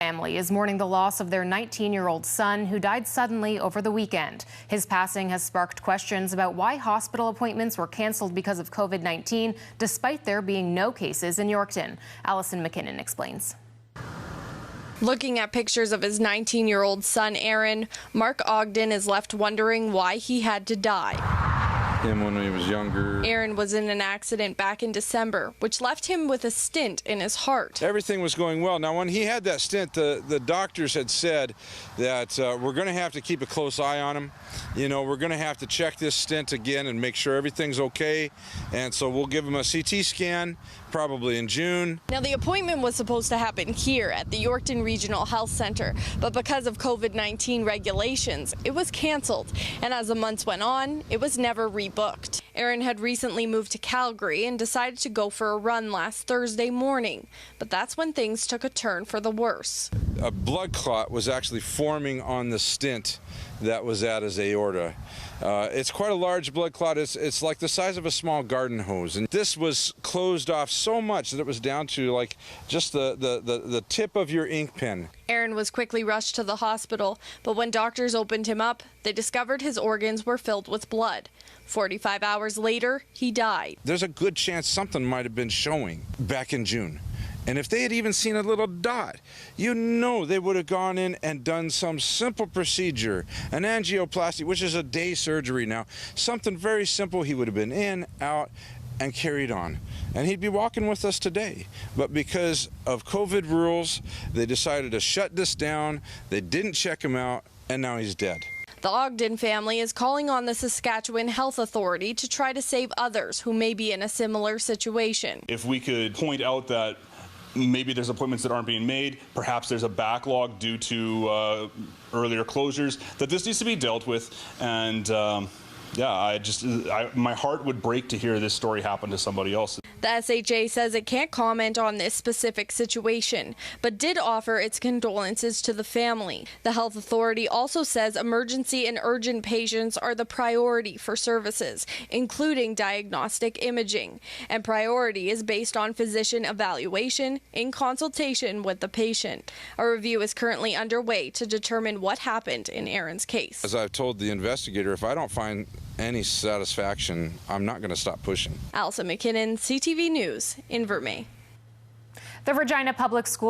Family is mourning the loss of their 19-year-old son who died suddenly over the weekend. His passing has sparked questions about why hospital appointments were canceled because of COVID-19, despite there being no cases in Yorkton. Allison McKinnon explains. Looking at pictures of his 19-year-old son, Aaron, Mark Ogden is left wondering why he had to die. Him when he was younger. Aaron was in an accident back in December, which left him with a stent in his heart. Everything was going well. Now, when he had that stent, the doctors had said that we're going to have to keep a close eye on him. You know, we're going to have to check this stent again and make sure everything's okay. And so we'll give him a CT scan probably in June. Now, the appointment was supposed to happen here at the Yorkton Regional Health Center, but because of COVID-19 regulations, it was canceled. And as the months went on, it was never rebooked. Aaron had recently moved to Calgary and decided to go for a run last Thursday morning, but that's when things took a turn for the worse. A blood clot was actually forming on the stent that was at his aorta. It's quite a large blood clot. It's like the size of a small garden hose, and this was closed off so much that it was down to like just the tip of your ink pen. Aaron was quickly rushed to the hospital, but when doctors opened him up, they discovered his organs were filled with blood. 45 hours later, he died. There's a good chance something might have been showing back in June. And if they had even seen a little dot, you know they would have gone in and done some simple procedure, an angioplasty, which is a day surgery now. Something very simple. He would have been in, out, and carried on. And he'd be walking with us today. But because of COVID rules, they decided to shut this down. They didn't check him out, and now he's dead. The Ogden family is calling on the Saskatchewan Health Authority to try to save others who may be in a similar situation. If we could point out that maybe there's appointments that aren't being made, perhaps there's a backlog due to earlier closures, that this needs to be dealt with. And yeah, my heart would break to hear this story happen to somebody else. The SHA says it can't comment on this specific situation, but did offer its condolences to the family. The health authority also says emergency and urgent patients are the priority for services, including diagnostic imaging. And priority is based on physician evaluation in consultation with the patient. A review is currently underway to determine what happened in Aaron's case. As I've told the investigator, if I don't find any satisfaction, I'm not going to stop pushing. Allison McKinnon, CTV News in Vermey. The Regina Public School